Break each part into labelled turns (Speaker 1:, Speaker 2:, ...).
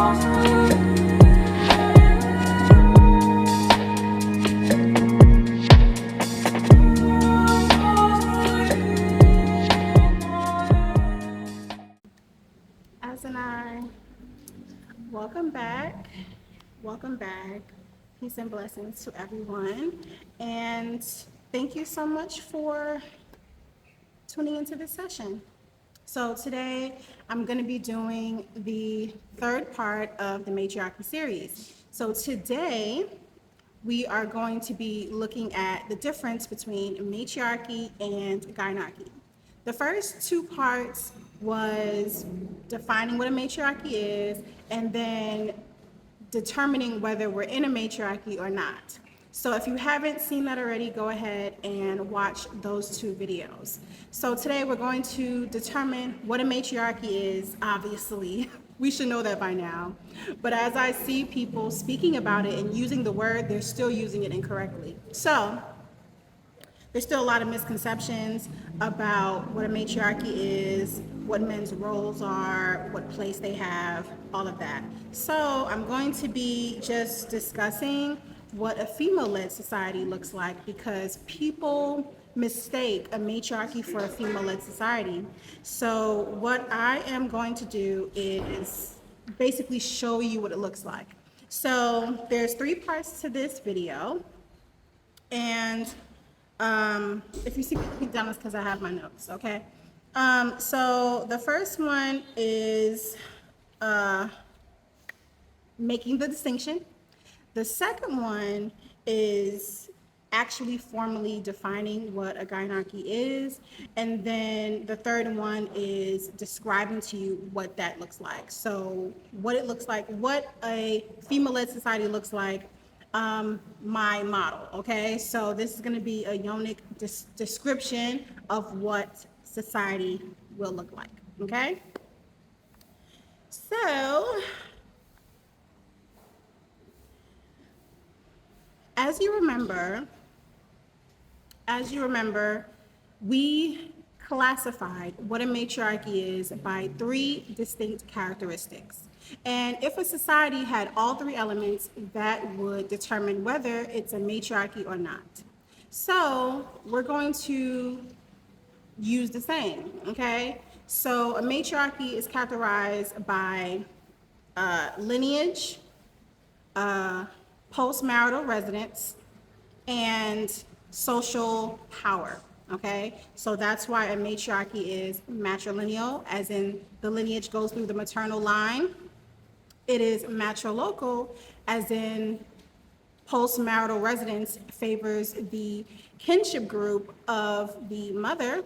Speaker 1: As and I, welcome back. Welcome back. Peace and blessings to everyone. And thank you so much for tuning into this session. So today I'm going to be doing the third part of the Matriarchy Series. So today we are going to be looking at the difference between matriarchy and gynarchy. The first two parts was defining what a matriarchy is and then determining whether we're in a matriarchy or not. So if you haven't seen that already, go ahead and watch those two videos. So today we're going to determine what a matriarchy is, obviously. We should know that by now. But as I see people speaking about it and using the word, they're still using it incorrectly. So there's still a lot of misconceptions about what a matriarchy is, what men's roles are, what place they have, all of that. So I'm going to be just discussing what a female-led society looks like because people mistake a matriarchy for a female-led society. So what I am going to do is basically show you what it looks like. So there's three parts to this video. And if you see me looking down, it's because I have my notes, okay? So the first one is making the distinction. The second one is actually formally defining what a gynarchy is. And then the third one is describing to you what that looks like. So what it looks like, what a female-led society looks like, my model, okay? So this is gonna be a yonic description of what society will look like, okay? So, as you remember, we classified what a matriarchy is by three distinct characteristics. And if a society had all three elements, that would determine whether it's a matriarchy or not. So we're going to use the same, okay? So a matriarchy is characterized by lineage, post-marital residence, and social power, okay? So that's why a matriarchy is matrilineal, as in the lineage goes through the maternal line. It is matrilocal, as in post-marital residence favors the kinship group of the mother.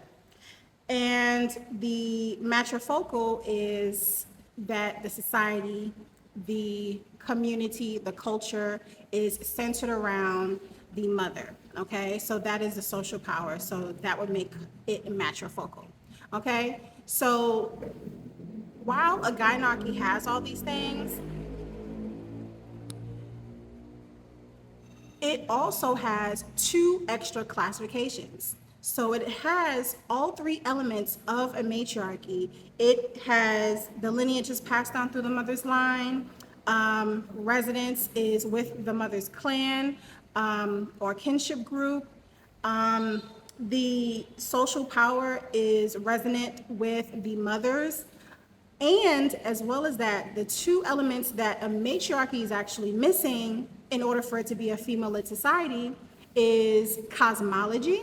Speaker 1: And the matrifocal is that the society, the community, the culture is centered around the mother, okay? So that is the social power. So that would make it matrifocal, okay? So while a gynarchy has all these things, it also has two extra classifications. So it has all three elements of a matriarchy. It has the lineage is passed down through the mother's line. Residence is with the mother's clan or kinship group. The social power is resonant with the mothers. And as well as that, the two elements that a matriarchy is actually missing in order for it to be a female-led society is cosmology,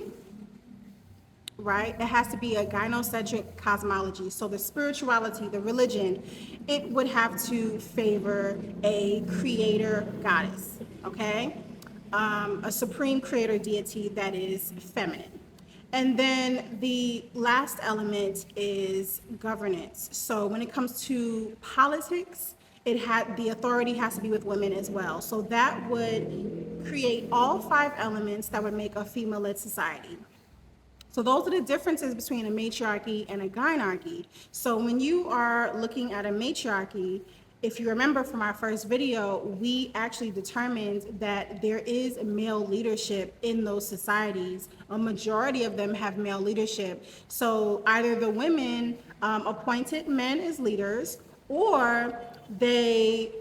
Speaker 1: right? It has to be a gynocentric cosmology. So the spirituality, the religion, it would have to favor a creator goddess, okay? A supreme creator deity that is feminine. And then the last element is governance. So when it comes to politics, the authority has to be with women as well. So that would create all five elements that would make a female-led society. So those are the differences between a matriarchy and a gynarchy. So when you are looking at a matriarchy, if you remember from our first video, we actually determined that there is male leadership in those societies. A majority of them have male leadership. So either the women appointed men as leaders, or they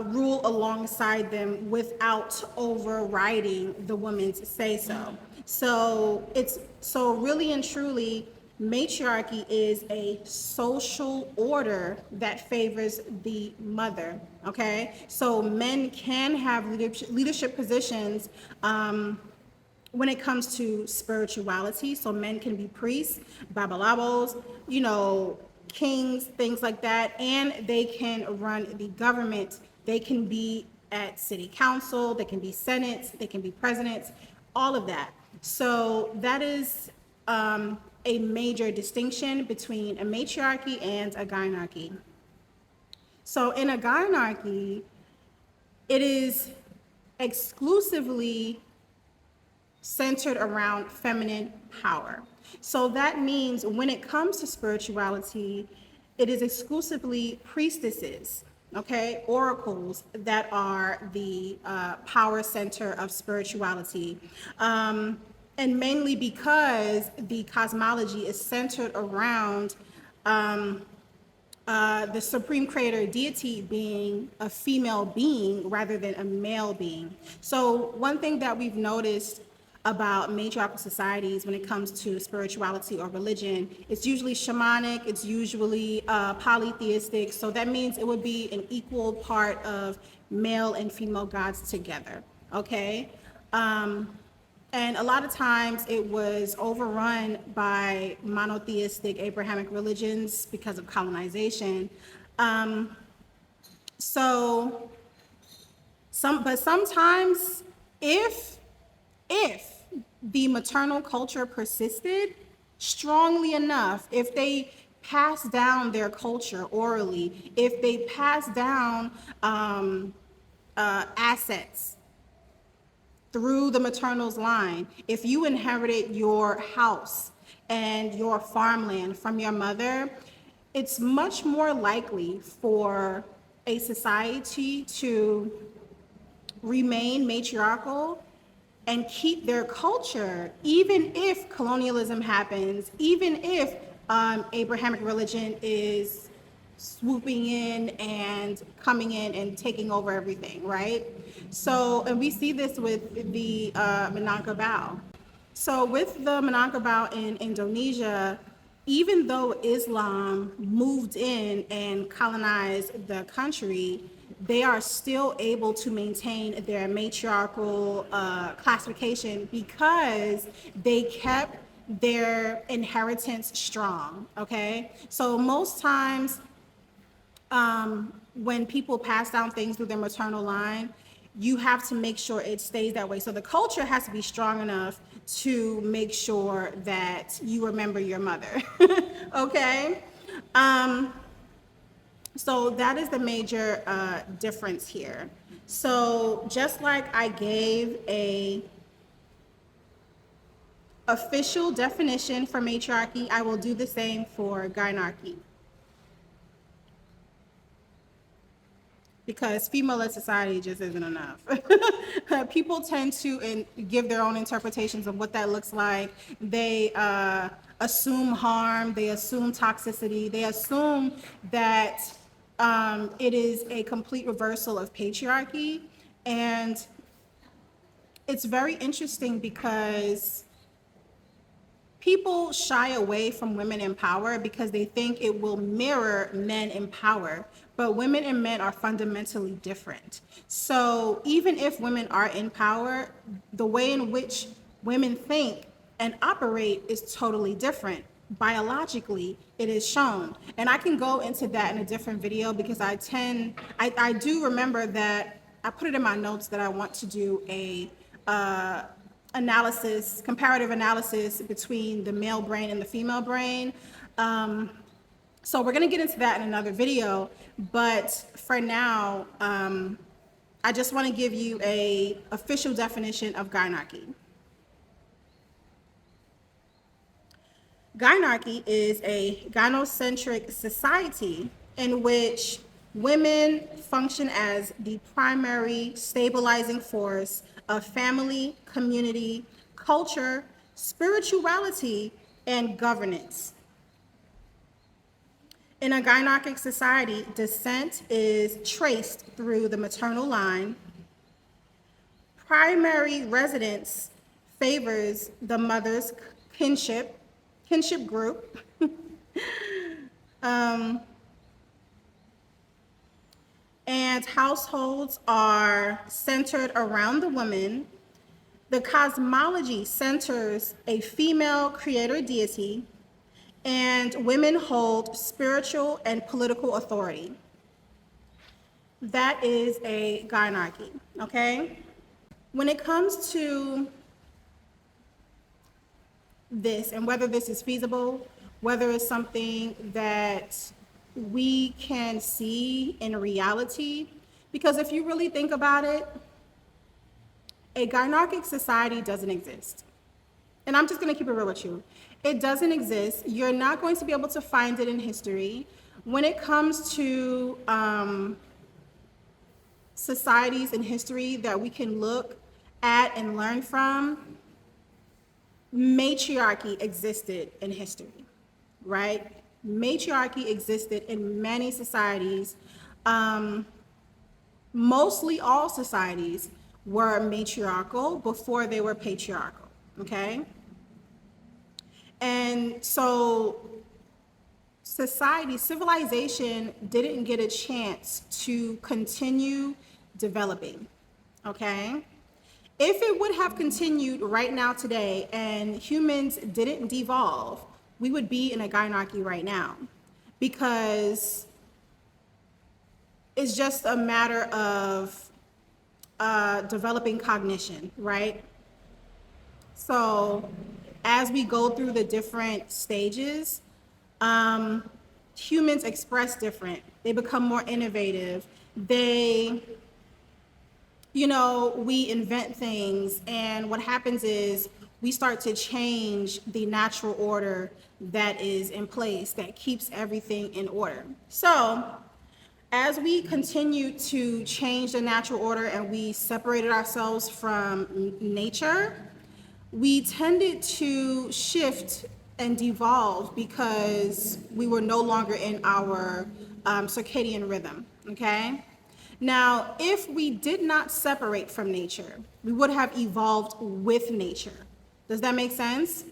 Speaker 1: rule alongside them without overriding the woman's say so. So really and truly, matriarchy is a social order that favors the mother. Okay, so men can have leadership positions. When it comes to spirituality, so men can be priests, babalabos, kings, things like that, and they can run the government. They can be at city council, they can be senates, they can be presidents, all of that. So that is a major distinction between a matriarchy and a gynarchy. So in a gynarchy, it is exclusively centered around feminine power. So that means when it comes to spirituality, it is exclusively priestesses, okay, oracles that are the power center of spirituality. And mainly because the cosmology is centered around the supreme creator deity being a female being rather than a male being. So one thing that we've noticed about matriarchal societies when it comes to spirituality or religion, it's usually shamanic, it's usually polytheistic. So that means it would be an equal part of male and female gods together, okay? And a lot of times it was overrun by monotheistic Abrahamic religions because of colonization. Um, so, but sometimes if the maternal culture persisted strongly enough, if they passed down their culture orally, if they passed down assets through the maternal's line, if you inherited your house and your farmland from your mother, it's much more likely for a society to remain matriarchal and keep their culture, even if colonialism happens, even if Abrahamic religion is swooping in and coming in and taking over everything, right? So, and we see this with the Minangkabau. So with the Minangkabau in Indonesia, even though Islam moved in and colonized the country, they are still able to maintain their matriarchal classification because they kept their inheritance strong, okay? So most times when people pass down things through their maternal line, you have to make sure it stays that way. So the culture has to be strong enough to make sure that you remember your mother, okay? Um, so that is the major difference here. So just like I gave a official definition for matriarchy, I will do the same for gynarchy. Because female-led society just isn't enough. People tend to give their own interpretations of what that looks like. They assume harm, they assume toxicity, they assume that it is a complete reversal of patriarchy. And it's very interesting because people shy away from women in power because they think it will mirror men in power. But women and men are fundamentally different. So even if women are in power, the way in which women think and operate is totally different. Biologically, it is shown. And I can go into that in a different video because I do remember that I put it in my notes that I want to do a analysis, comparative analysis between the male brain and the female brain. So we're going to get into that in another video, but for now, I just want to give you a official definition of gynarchy. Gynarchy is a gynocentric society in which women function as the primary stabilizing force of family, community, culture, spirituality, and governance. In a gynarchic society, descent is traced through the maternal line. Primary residence favors the mother's kinship group. And households are centered around the woman. The cosmology centers a female creator deity, and women hold spiritual and political authority. That is a gynarchy, okay? When it comes to this and whether this is feasible, whether it's something that we can see in reality, because if you really think about it, a gynarchic society doesn't exist. And I'm just going to keep it real with you. It doesn't exist. You're not going to be able to find it in history. When it comes to societies in history that we can look at and learn from, matriarchy existed in history, right? Matriarchy existed in many societies. Mostly all societies were matriarchal before they were patriarchal, okay? And so civilization didn't get a chance to continue developing, okay? If it would have continued right now today and humans didn't devolve, we would be in a gynarchy right now, because it's just a matter of developing cognition, right? So as we go through the different stages, humans express different. They become more innovative. We invent things, and what happens is we start to change the natural order that is in place, that keeps everything in order. So as we continue to change the natural order and we separated ourselves from nature, we tended to shift and devolve because we were no longer in our circadian rhythm, okay? Now, if we did not separate from nature, we would have evolved with nature. Does that make sense?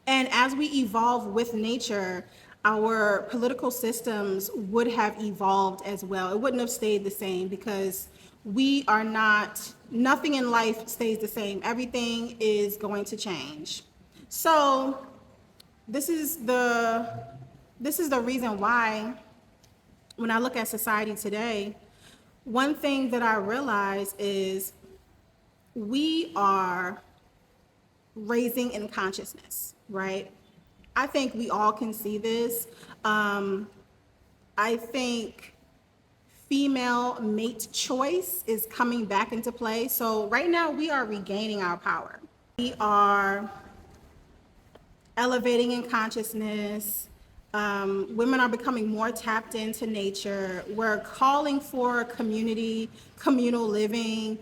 Speaker 1: And as we evolve with nature, our political systems would have evolved as well. It wouldn't have stayed the same, because nothing in life stays the same. Everything is going to change. So this is the reason why when I look at society today, one thing that I realize is we are raising in consciousness, right? I think we all can see this. I think female mate choice is coming back into play. So right now we are regaining our power. We are elevating in consciousness. Women are becoming more tapped into nature. We're calling for communal living.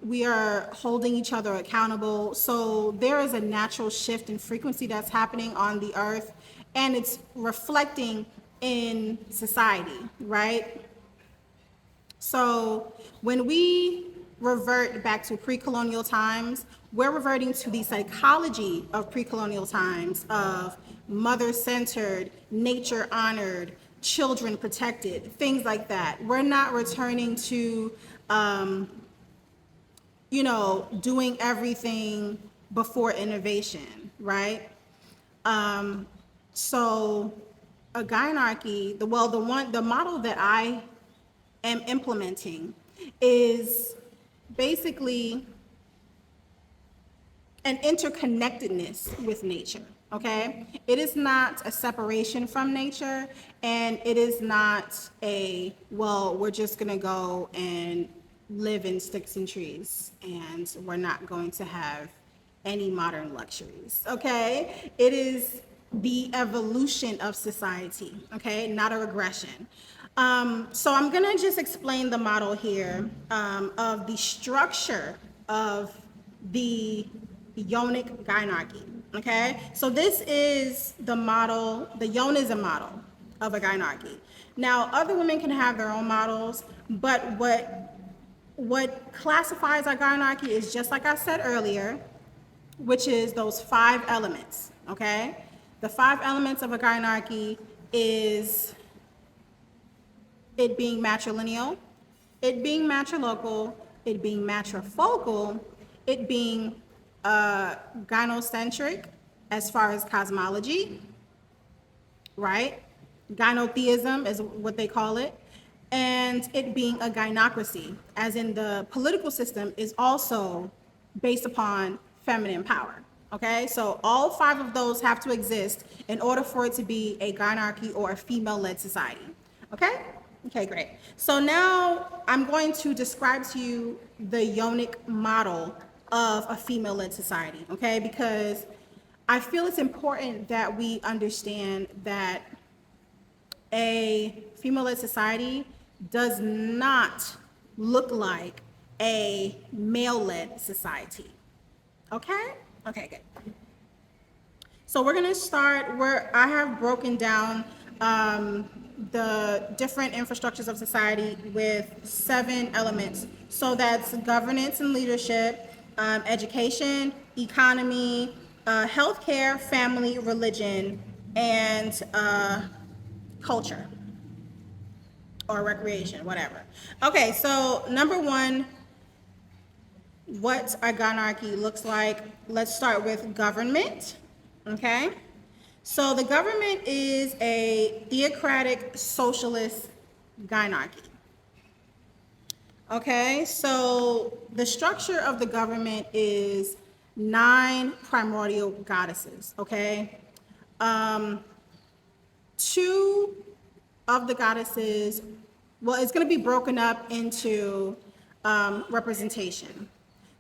Speaker 1: We are holding each other accountable. So there is a natural shift in frequency that's happening on the earth, and it's reflecting in society, right? So when we revert back to pre-colonial times, we're reverting to the psychology of pre-colonial times, of mother-centered, nature-honored, children protected, things like that. We're not returning to, doing everything before innovation, right? So a gynarchy, the model that I am implementing is basically an interconnectedness with nature, okay? It is not a separation from nature, and it is not we're just gonna go and live in sticks and trees, and we're not going to have any modern luxuries, okay? It is the evolution of society, okay? Not a regression. So I'm gonna just explain the model here of the structure of the yonic gynarchy, okay? So this is the model, the yonism model, of a gynarchy. Now, other women can have their own models, but what classifies a gynarchy is just like I said earlier, which is those 5 elements, okay? The 5 elements of a gynarchy is it being matrilineal, it being matrilocal, it being matrifocal, it being gynocentric as far as cosmology, right? Gynotheism is what they call it, and it being a gynocracy, as in the political system is also based upon feminine power. Okay, so all 5 of those have to exist in order for it to be a gynarchy or a female-led society. Okay? Okay, great. So now I'm going to describe to you the yonic model of a female-led society, okay? Because I feel it's important that we understand that a female-led society does not look like a male-led society. Okay? Okay, good. So we're gonna start where I have broken down the different infrastructures of society with 7 elements. So that's governance and leadership, education, economy, healthcare, family, religion, and culture or recreation, whatever. Okay, so number 1, what a gynarchy looks like. Let's start with government, okay? So the government is a theocratic socialist gynarchy. Okay, so the structure of the government is 9 primordial goddesses, okay? 2 of the goddesses, well, it's going to be broken up into representation.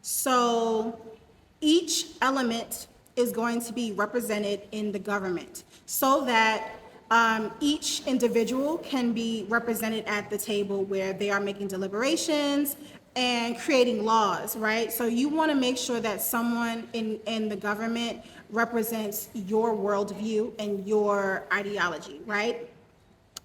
Speaker 1: So each element is going to be represented in the government so that each individual can be represented at the table where they are making deliberations and creating laws, right? So you want to make sure that someone in the government represents your worldview and your ideology, right?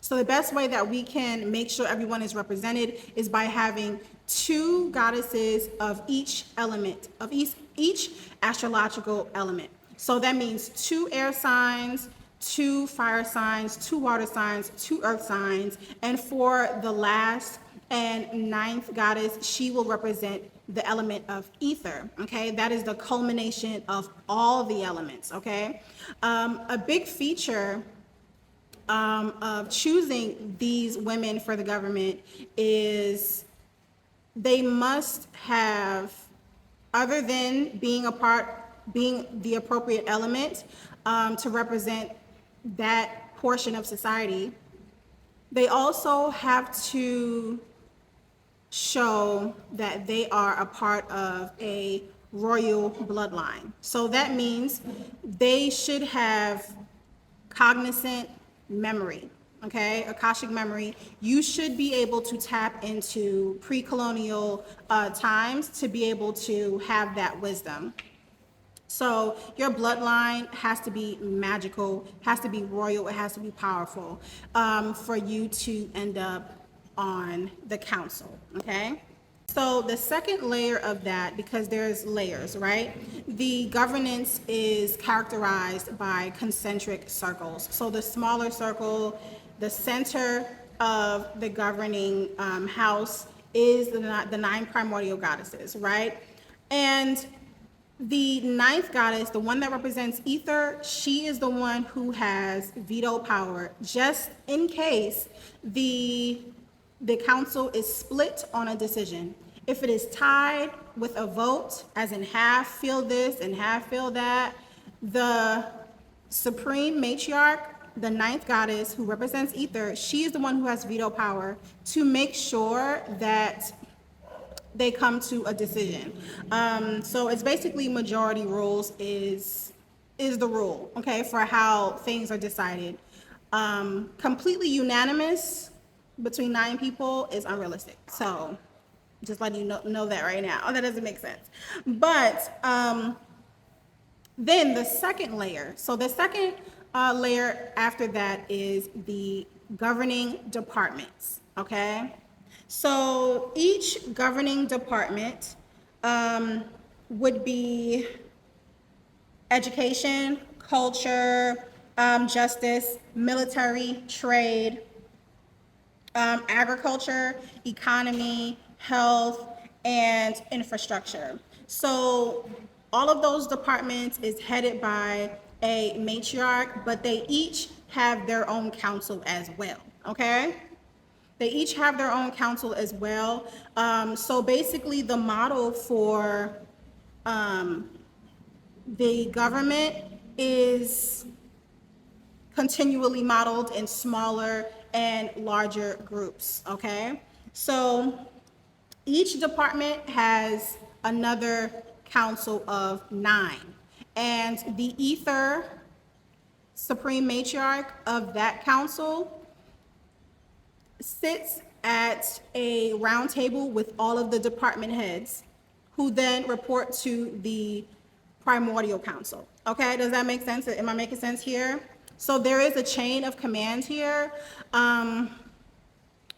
Speaker 1: So the best way that we can make sure everyone is represented is by having 2 goddesses of each element, of each astrological element. So that means 2 air signs, 2 fire signs, 2 water signs, 2 earth signs, and for the last and 9th goddess, she will represent the element of ether, okay? That is the culmination of all the elements, okay? A big feature of choosing these women for the government is they must have, other than being the appropriate element to represent that portion of society, they also have to show that they are a part of a royal bloodline. So that means they should have cognizant memory, okay, Akashic memory. You should be able to tap into pre-colonial times to be able to have that wisdom. So your bloodline has to be magical, has to be royal, it has to be powerful for you to end up on the council, okay? So the second layer of that, because there's layers, right? The governance is characterized by concentric circles. So the smaller circle, the center of the governing house is the 9 primordial goddesses, right? And the 9th goddess, the one that represents ether, she is the one who has veto power, just in case the council is split on a decision. If it is tied with a vote, as in half feel this and half feel that, the supreme matriarch, the 9th goddess who represents ether, she is the one who has veto power to make sure that they come to a decision. So it's basically majority rules is the rule, okay, for how things are decided. Completely unanimous between 9 people is unrealistic. So just letting you know that right now. Oh, that doesn't make sense. But then the second layer. So the second layer after that is the governing departments, okay? So each governing department would be education, culture, justice, military, trade, agriculture, economy, health, and infrastructure. So all of those departments is headed by a matriarch, but they each have their own council as well, okay? They each have their own council as well. So basically the model for the government is continually modeled in smaller and larger groups, okay? So each department has another council of 9. And the ether supreme matriarch of that council sits at a round table with all of the department heads who then report to the primordial council. Okay, does that make sense? Am I making sense here? So there is a chain of command here. I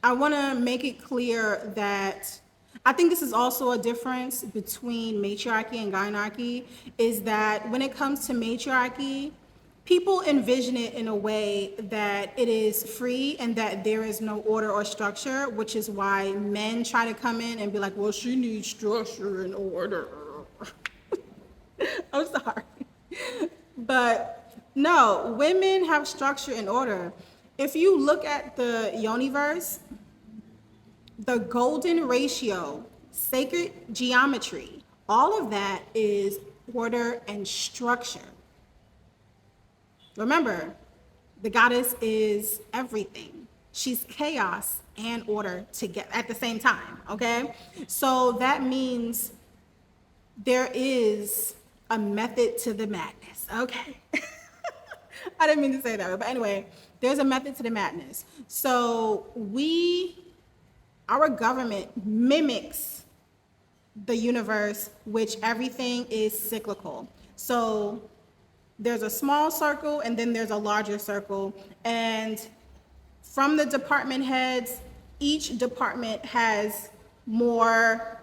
Speaker 1: want to make it clear that I think this is also a difference between matriarchy and gynarchy, is that when it comes to matriarchy, people envision it in a way that it is free and that there is no order or structure, which is why men try to come in and be like, well, she needs structure and order. I'm sorry. But no, women have structure and order. If you look at the universe, the golden ratio, sacred geometry, all of that is order and structure. Remember, the goddess is everything. She's chaos and order together at the same time, okay? So that means there is a method to the madness, okay? I didn't mean to say that, but anyway, there's a method to the madness. So our government mimics the universe, which everything is cyclical. So there's a small circle and then there's a larger circle. And from the department heads, each department has more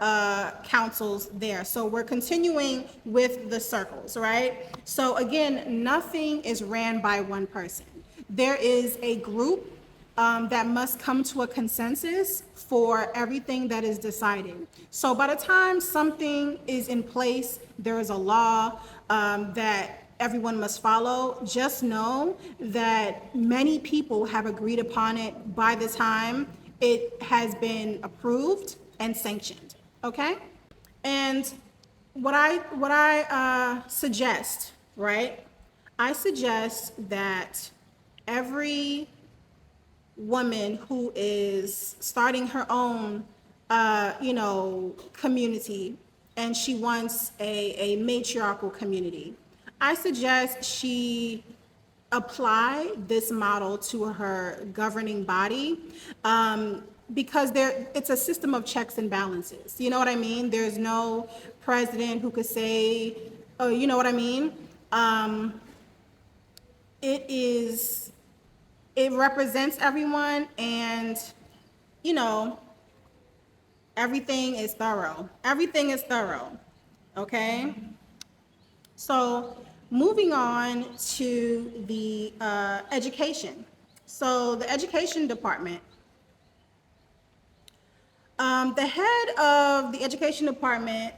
Speaker 1: councils there. So we're continuing with the circles, right? So again, nothing is ran by one person. There is a group that must come to a consensus for everything that is decided. So by the time something is in place, there is a law that everyone must follow. Just know that many people have agreed upon it by the time it has been approved and sanctioned, okay? And what I suggest, right? I suggest that every woman who is starting her own, community, and she wants a matriarchal community, I suggest she apply this model to her governing body, because it's a system of checks and balances. You know what I mean? There's no president who could say, oh, you know what I mean? It represents everyone, and everything is thorough. Everything is thorough, okay? So moving on to the education. So the education department. The head of the education department,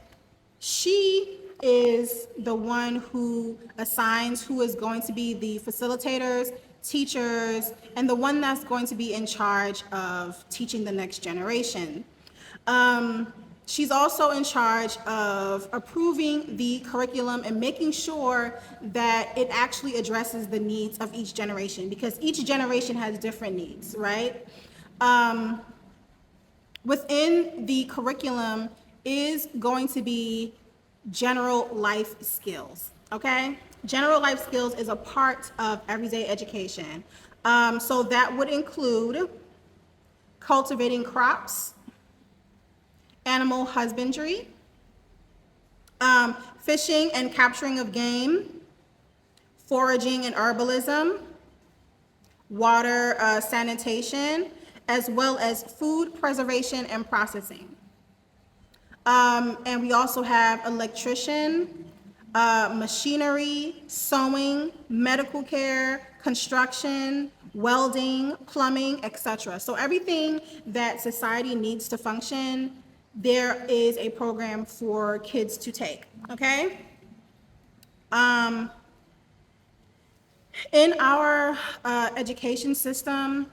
Speaker 1: she is the one who assigns who is going to be the facilitators, teachers, and the one that's going to be in charge of teaching the next generation. She's also in charge of approving the curriculum and making sure that it actually addresses the needs of each generation, because each generation has different needs, right? Within the curriculum is going to be general life skills, okay? General life skills is a part of everyday education. So that would include cultivating crops, animal husbandry, fishing and capturing of game, foraging and herbalism, water sanitation, as well as food preservation and processing. And we also have electrician, machinery, sewing, medical care, construction, welding, plumbing, etc. So everything that society needs to function, there is a program for kids to take, okay? In our education system,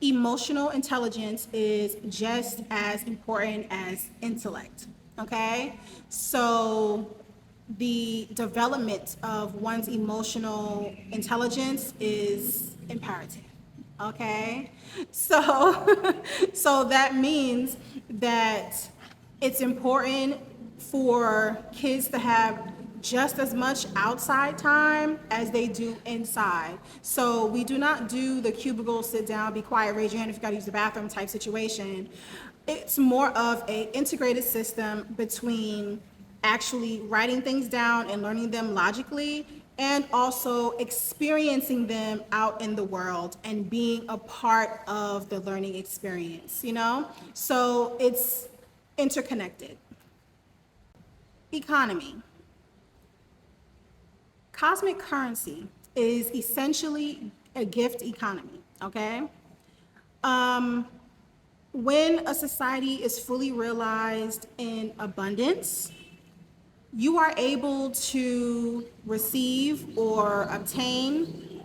Speaker 1: emotional intelligence is just as important as intellect, okay? So the development of one's emotional intelligence is imperative, okay? So, so that means that it's important for kids to have just as much outside time as they do inside. So we do not do the cubicle, sit down, be quiet, raise your hand if you gotta use the bathroom type situation. It's more of an integrated system between actually writing things down and learning them logically, and also experiencing them out in the world and being a part of the learning experience, you know? So it's interconnected. Economy. Cosmic currency is essentially a gift economy, okay? When a society is fully realized in abundance, you are able to receive or obtain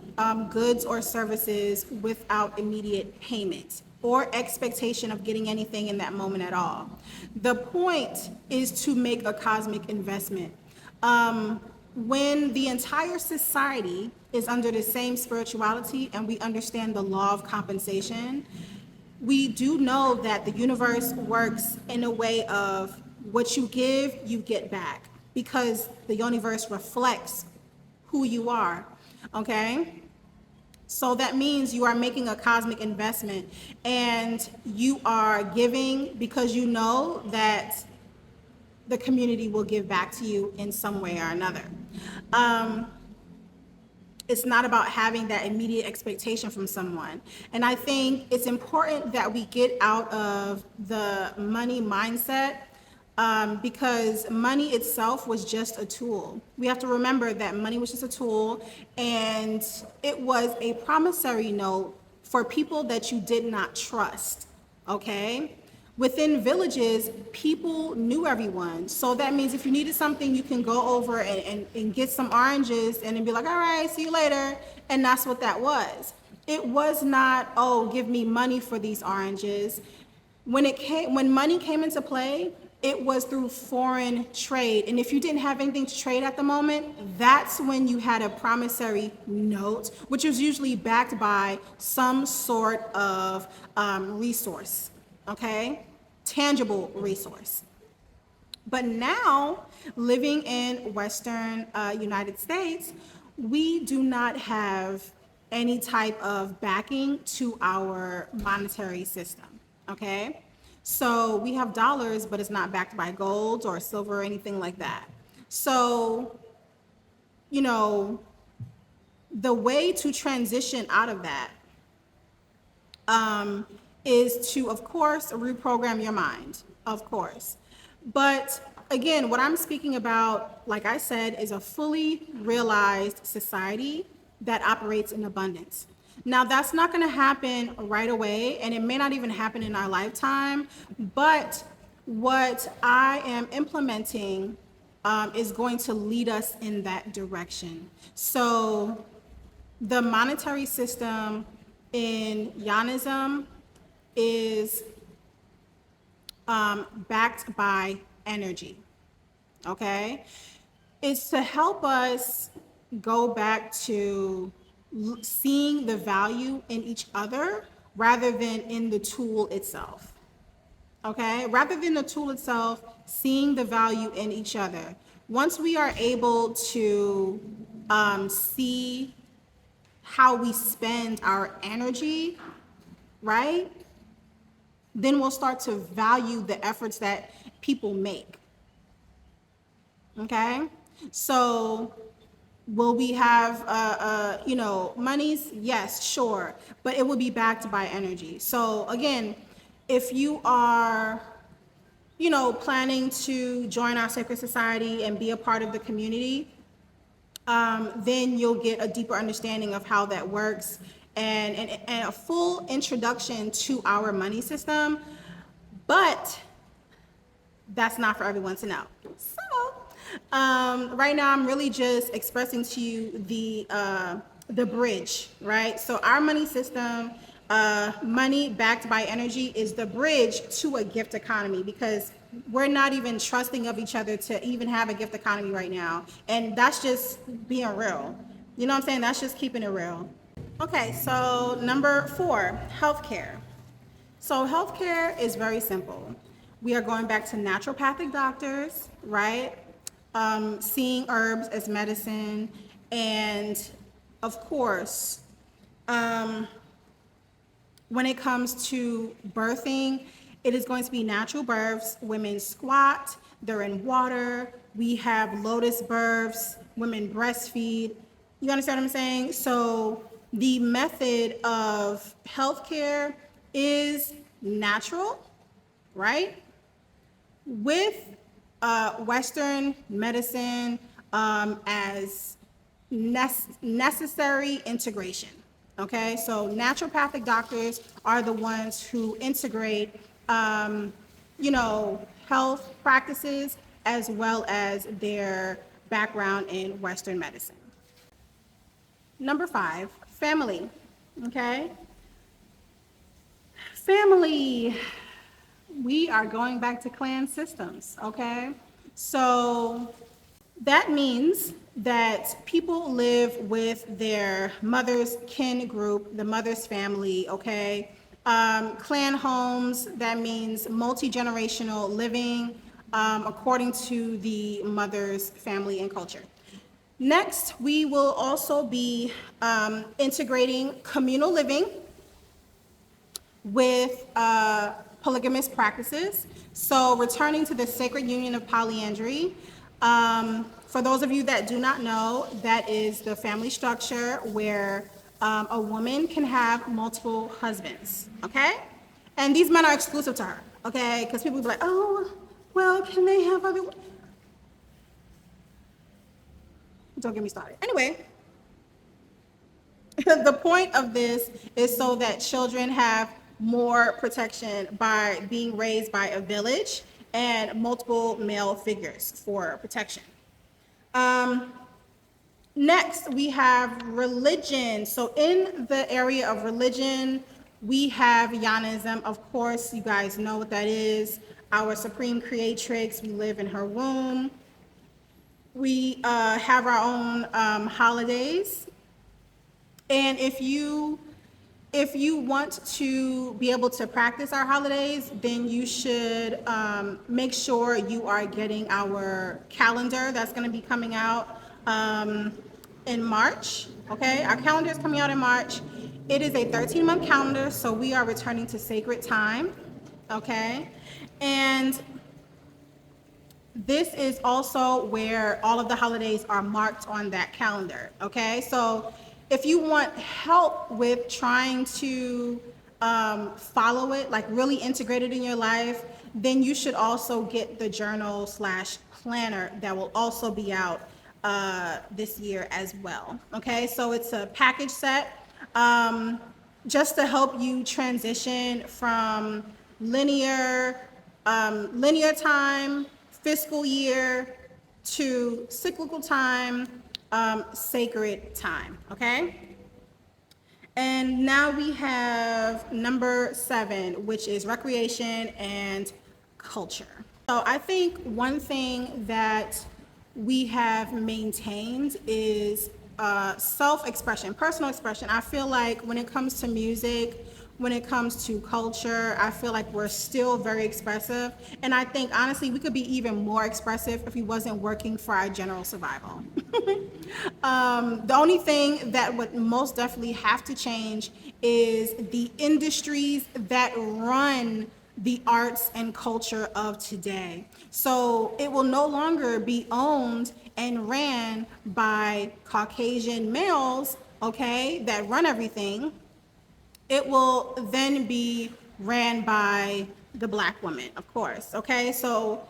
Speaker 1: goods or services without immediate payment or expectation of getting anything in that moment at all. The point is to make a cosmic investment. When the entire society is under the same spirituality and we understand the law of compensation, we do know that the universe works in a way of what you give, you get back, because the universe reflects who you are, okay? So that means you are making a cosmic investment and you are giving because you know that the community will give back to you in some way or another. It's not about having that immediate expectation from someone. And I think it's important that we get out of the money mindset, because money itself was just a tool. We have to remember that money was just a tool, and it was a promissory note for people that you did not trust, okay? Within villages, people knew everyone. So that means if you needed something, you can go over and get some oranges and then be like, all right, see you later. And that's what that was. It was not, oh, give me money for these oranges. When money came into play, it was through foreign trade. And if you didn't have anything to trade at the moment, that's when you had a promissory note, which was usually backed by some sort of resource, okay? Tangible resource. But now, living in Western United States, we do not have any type of backing to our monetary system, okay? So we have dollars, but it's not backed by gold or silver or anything like that. So, you know, the way to transition out of that is to, of course, reprogram your mind, of course. But again, what I'm speaking about, like I said, is a fully realized society that operates in abundance. Now, that's not going to happen right away, and it may not even happen in our lifetime, but what I am implementing is going to lead us in that direction. So the monetary system in Yanism is backed by energy, okay? It's to help us go back to seeing the value in each other rather than in the tool itself, okay? Rather than the tool itself, seeing the value in each other. Once we are able to see how we spend our energy, right? Then we'll start to value the efforts that people make. Okay? So Will we have, monies? Yes, sure, but it will be backed by energy. So again, if you are, planning to join our sacred society and be a part of the community, then you'll get a deeper understanding of how that works and a full introduction to our money system. But that's not for everyone to know. So, right now I'm really just expressing to you the bridge, right? So our money system, money backed by energy, is the bridge to a gift economy, because we're not even trusting of each other to even have a gift economy right now, and that's just being real. You know what I'm saying? That's just keeping it real. Okay, so number 4, healthcare. So healthcare is very simple. We are going back to naturopathic doctors, right? Seeing herbs as medicine, and of course, when it comes to birthing, it is going to be natural births. Women squat, they're in water. We have lotus births, women breastfeed. You understand what I'm saying? So the method of healthcare is natural, right? With Western medicine as necessary integration. Okay, so naturopathic doctors are the ones who integrate, health practices as well as their background in Western medicine. Number 5, family. Okay, family. We are going back to clan systems. Okay, so that means that people live with their mother's kin group, the mother's family, okay? Clan homes, that means multi-generational living according to the mother's family and culture. Next, we will also be integrating communal living with polygamous practices. So returning to the sacred union of polyandry. For those of you that do not know, that is the family structure where a woman can have multiple husbands, okay? And these men are exclusive to her, okay? Because people will be like, oh, well, can they have other... Don't get me started. Anyway, the point of this is so that children have more protection by being raised by a village and multiple male figures for protection. Next, we have religion. So in the area of religion, we have Yanism. Of course, you guys know what that is. Our supreme creatrix, we live in her womb. We have our own holidays. And if you want to be able to practice our holidays, then you should make sure you are getting our calendar that's going to be coming out in March. Okay, our calendar is coming out in March. It is a 13-month calendar, so we are returning to sacred time. Okay, and this is also where all of the holidays are marked on that calendar. Okay, so if you want help with trying to follow it, like really integrate it in your life, then you should also get the journal/planner that will also be out this year as well. Okay, so it's a package set just to help you transition from linear time, fiscal year, to cyclical time, sacred time, okay? And now we have number 7, which is recreation and culture. So I think one thing that we have maintained is self-expression, personal expression. I feel like when it comes to music, when it comes to culture, I feel like we're still very expressive. And I think, honestly, we could be even more expressive if we wasn't working for our general survival. The only thing that would most definitely have to change is the industries that run the arts and culture of today. So it will no longer be owned and ran by Caucasian males, okay, that run everything. It will then be ran by the Black woman, of course, okay? So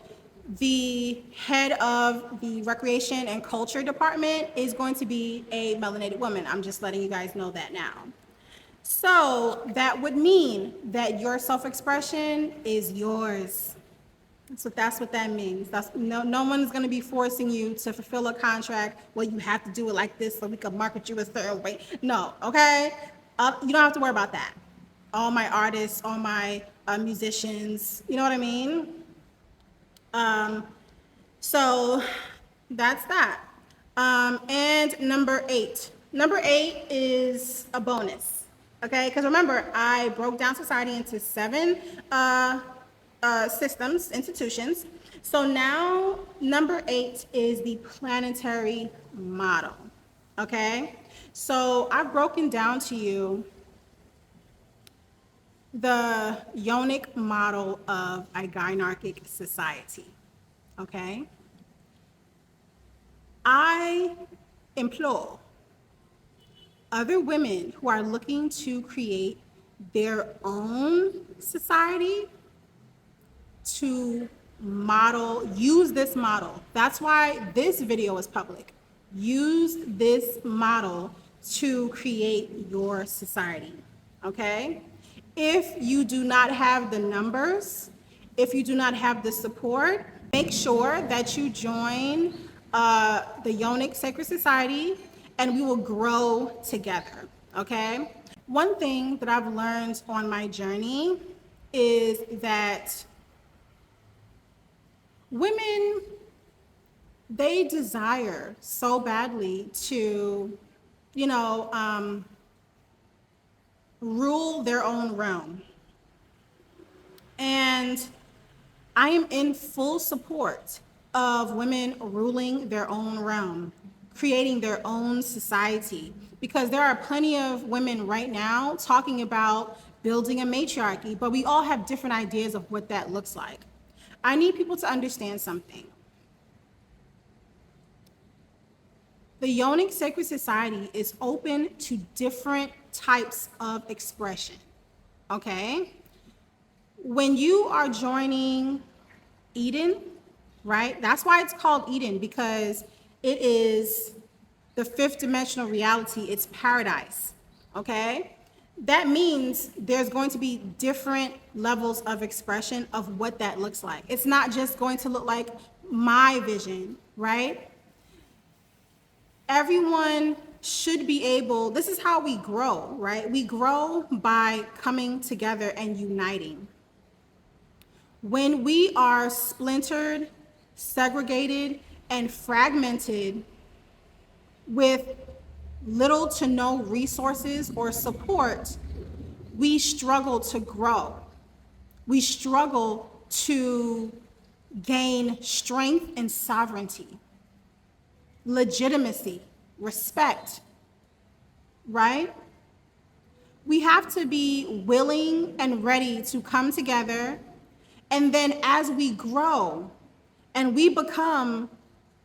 Speaker 1: the head of the Recreation and Culture Department is going to be a melanated woman. I'm just letting you guys know that now. So that would mean that your self-expression is yours. So that's what that means. No one's going to be forcing you to fulfill a contract. Well, you have to do it like this so we can market you a certain way. No, okay? You don't have to worry about that. All my artists, all my musicians, you know what I mean? So that's that. And number eight. Number eight is a bonus, okay? Because remember, I broke down society into seven systems, institutions. So now number eight is the planetary model, okay? So I've broken down to you the yonic model of a Gynarchic society, okay? I implore other women who are looking to create their own society to use this model. That's why this video is public. Use this model to create your society, okay? If you do not have the numbers, if you do not have the support, make sure that you join the Yonic Sacred Society and we will grow together, okay? One thing that I've learned on my journey is that women, they desire so badly to, rule their own realm. And I am in full support of women ruling their own realm, creating their own society, because there are plenty of women right now talking about building a matriarchy, but we all have different ideas of what that looks like. I need people to understand something. The Yonic Sacred Society is open to different types of expression, okay? When you are joining Eden, right? That's why it's called Eden, because it is the fifth dimensional reality. It's paradise, okay? That means there's going to be different levels of expression of what that looks like. It's not just going to look like my vision, right? Everyone should be able, this is how we grow, right? We grow by coming together and uniting. When we are splintered, segregated, and fragmented with little to no resources or support, we struggle to grow. We struggle to gain strength and sovereignty, legitimacy, respect, right? We have to be willing and ready to come together, and then as we grow and we become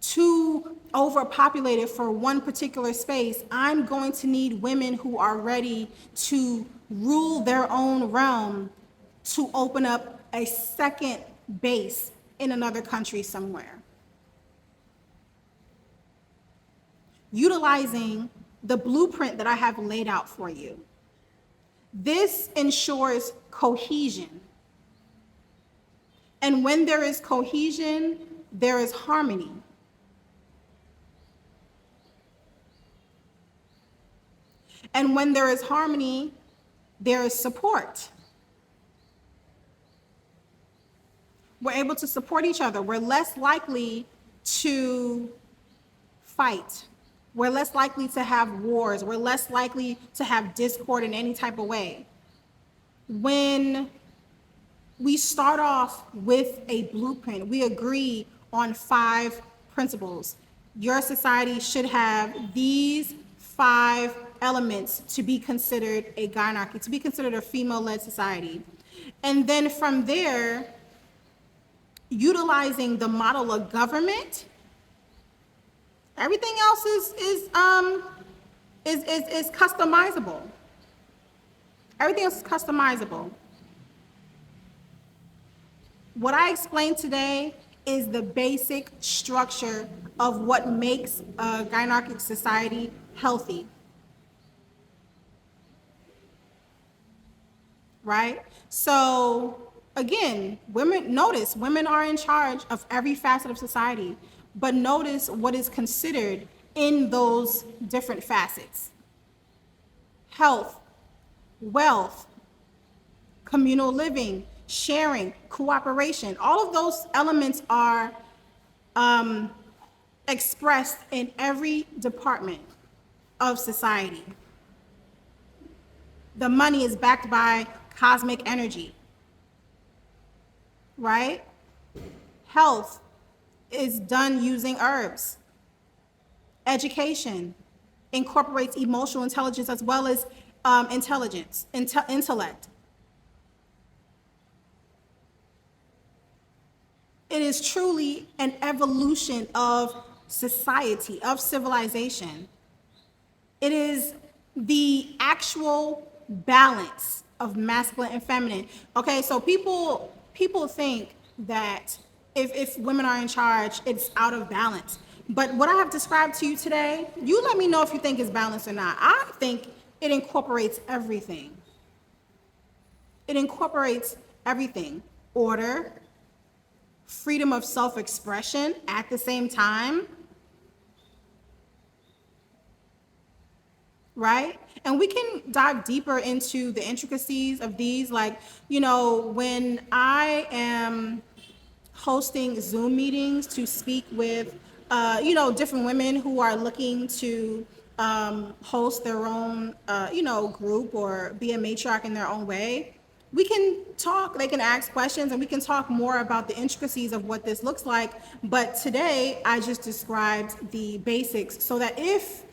Speaker 1: too overpopulated for one particular space, I'm going to need women who are ready to rule their own realm, to open up a second base in another country somewhere. Utilizing the blueprint that I have laid out for you. This ensures cohesion. And when there is cohesion, there is harmony. And when there is harmony, there is support. We're able to support each other. We're less likely to fight. We're less likely to have wars. We're less likely to have discord in any type of way. When we start off with a blueprint, we agree on 5 principles. Your society should have these 5 elements to be considered a gynarchy, to be considered a female-led society. And then from there, utilizing the model of government, everything else is customizable. Everything else is customizable. What I explained today is the basic structure of what makes a gynarchic society healthy, right? So again, notice women are in charge of every facet of society, but notice what is considered in those different facets: health, wealth, communal living, sharing, cooperation. All of those elements are expressed in every department of society. The money is backed by cosmic energy, right? Health is done using herbs. Education incorporates emotional intelligence as well as intellect. It is truly an evolution of society, of civilization. It is the actual balance of masculine and feminine. Okay, so people think that if women are in charge, it's out of balance. But what I have described to you today, you let me know if you think it's balanced or not. I think it incorporates everything. It incorporates everything. Order, freedom of self-expression at the same time, right? And we can dive deeper into the intricacies of these. Like, when I am hosting Zoom meetings to speak with, different women who are looking to host their own, group or be a matriarch in their own way, we can talk, they can ask questions, and we can talk more about the intricacies of what this looks like. But today, I just described the basics so that if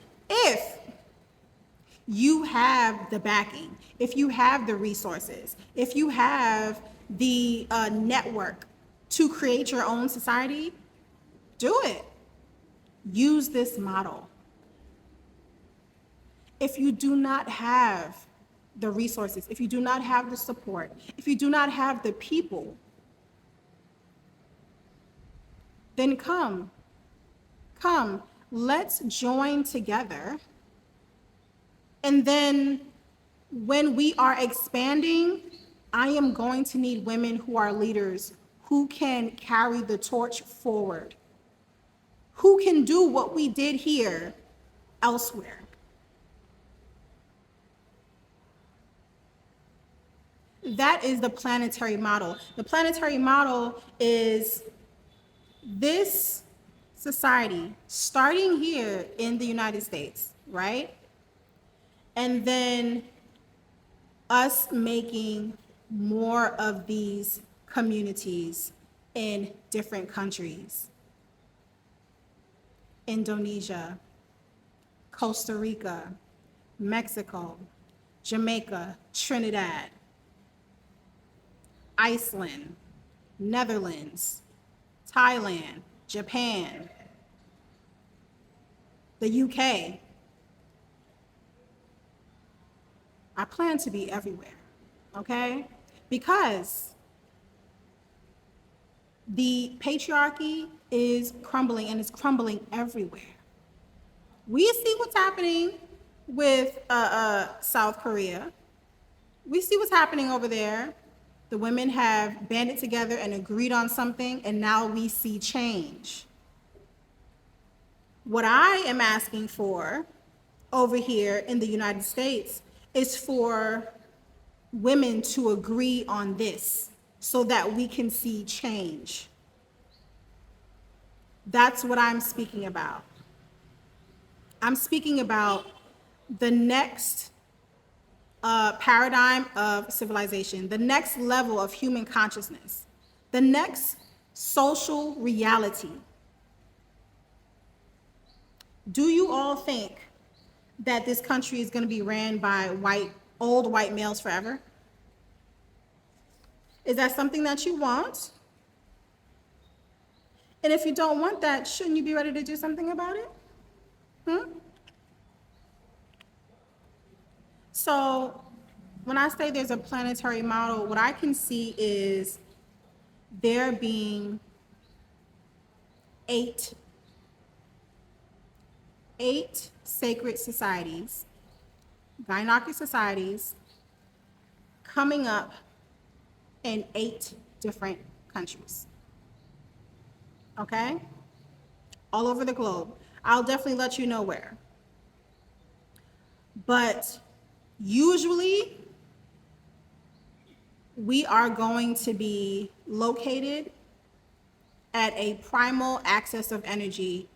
Speaker 1: you have the backing, if you have the resources, if you have the network to create your own society, do it. Use this model. If you do not have the resources, if you do not have the support, if you do not have the people, then come, let's join together. And then when we are expanding, I am going to need women who are leaders, who can carry the torch forward, who can do what we did here elsewhere. That is the planetary model. The planetary model is this society starting here in the United States, right? And then us making more of these communities in different countries. Indonesia, Costa Rica, Mexico, Jamaica, Trinidad, Iceland, Netherlands, Thailand, Japan, the UK. I plan to be everywhere, okay? Because the patriarchy is crumbling, and it's crumbling everywhere. We see what's happening with South Korea. We see what's happening over there. The women have banded together and agreed on something, and now we see change. What I am asking for over here in the United States is for women to agree on this so that we can see change. That's what I'm speaking about. I'm speaking about the next paradigm of civilization, the next level of human consciousness, the next social reality. Do you all think that this country is going to be ran by old white males forever? Is that something that you want? And if you don't want that, shouldn't you be ready to do something about it? So when I say there's a planetary model, what I can see is there being eight sacred societies, Gynarchy societies, coming up in 8 different countries. Okay? All over the globe. I'll definitely let you know where. But usually, we are going to be located at a primal axis of energy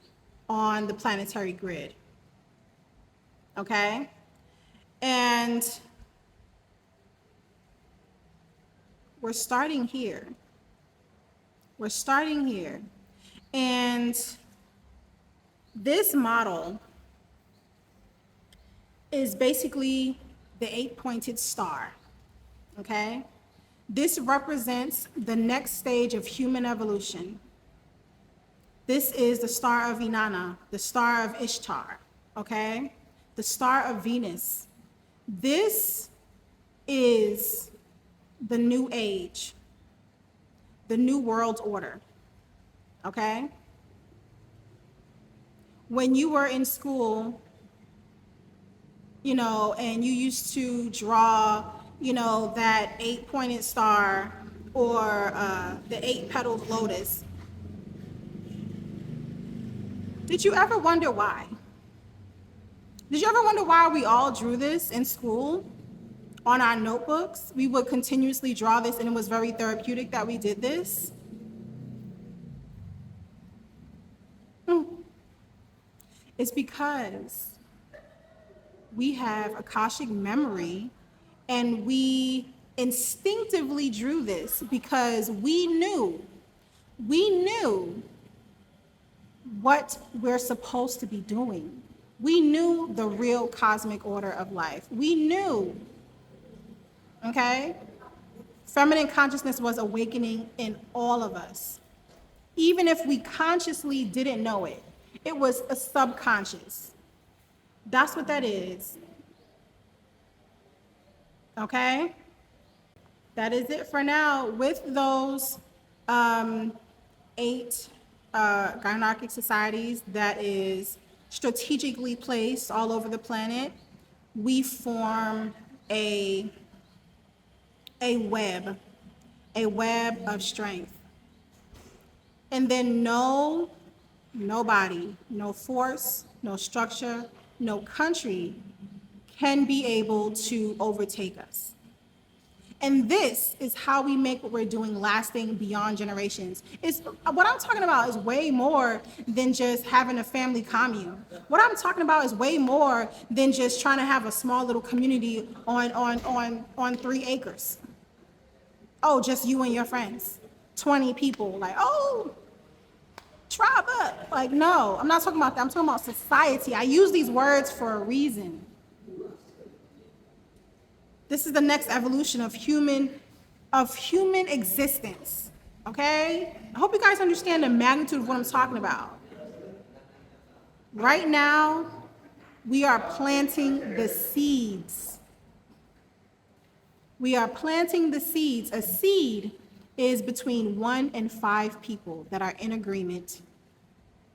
Speaker 1: on the planetary grid. Okay? And we're starting here. We're starting here. And this model is basically the 8-pointed star. Okay? This represents the next stage of human evolution. This is the star of Inanna, the star of Ishtar, okay? The star of Venus. This is the new age, the new world order, okay? When you were in school, you know, and you used to draw, you know, that 8-pointed star or the 8-petaled lotus, did you ever wonder why? Did you ever wonder why we all drew this in school on our notebooks? We would continuously draw this, and it was very therapeutic that we did this. It's because we have Akashic memory, and we instinctively drew this because we knew what we're supposed to be doing. We knew the real cosmic order of life. We knew, okay? Feminine consciousness was awakening in all of us. Even if we consciously didn't know it, it was a subconscious. That's what that is. Okay? That is it for now with those 8 Gynarchic societies that is strategically placed all over the planet. We form a web of strength. And then nobody, no force, no structure, no country can be able to overtake us. And this is how we make what we're doing lasting beyond generations. What I'm talking about is way more than just having a family commune. What I'm talking about is way more than just trying to have a small little community on 3 acres. Oh, just you and your friends, 20 people, like, oh, tribe up. Like, no, I'm not talking about that. I'm talking about society. I use these words for a reason. This is the next evolution of human existence, okay? I hope you guys understand the magnitude of what I'm talking about. Right now, we are planting the seeds. We are planting the seeds. A seed is between 1 and 5 people that are in agreement,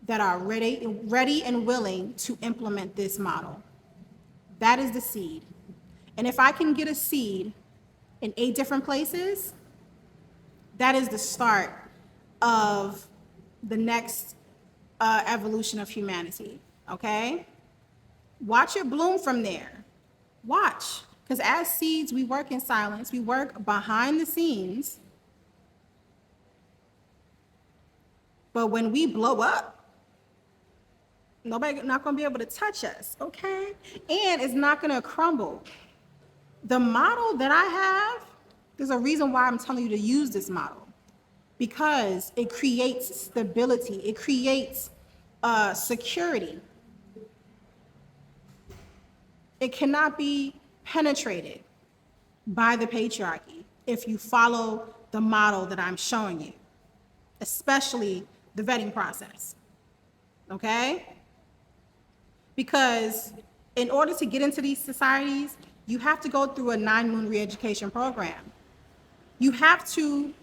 Speaker 1: that are ready and willing to implement this model. That is the seed. And if I can get a seed in 8 different places, that is the start of the next evolution of humanity, okay? Watch it bloom from there. Watch, because as seeds, we work in silence. We work behind the scenes. But when we blow up, nobody's not going to be able to touch us, okay? And it's not going to crumble. The model that I have, there's a reason why I'm telling you to use this model, because it creates stability. It creates security. It cannot be penetrated by the patriarchy if you follow the model that I'm showing you, especially the vetting process, okay? Because in order to get into these societies, you have to go through a 9-moon re-education program. You have to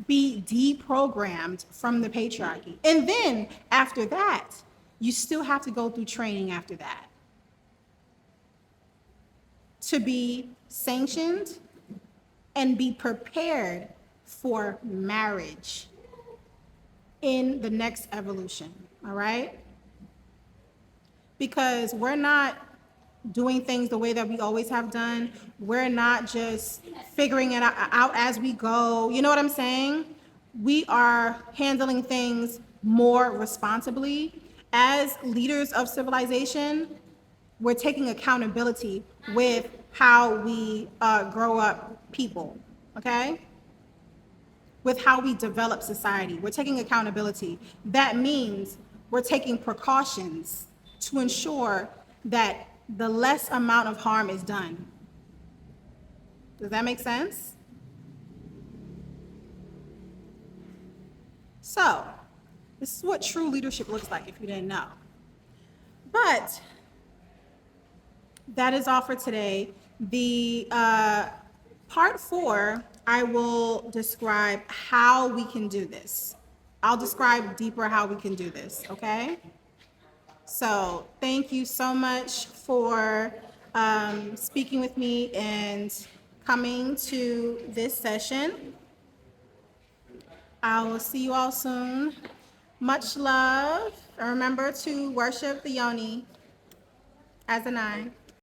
Speaker 1: be deprogrammed from the patriarchy. And then after that, you still have to go through training after that to be sanctioned and be prepared for marriage in the next evolution, all right? Because we're not doing things the way that we always have done. We're not just figuring it out as we go. You know what I'm saying? We are handling things more responsibly. As leaders of civilization, we're taking accountability with how we grow up people, okay? With how we develop society. We're taking accountability. That means we're taking precautions to ensure that the less amount of harm is done. Does that make sense? So, this is what true leadership looks like if you didn't know. But that is all for today. The part 4, I will describe how we can do this. I'll describe deeper how we can do this, okay? So thank you so much for speaking with me and coming to this session. I will see you all soon. Much love. And remember to worship the yoni as an eye.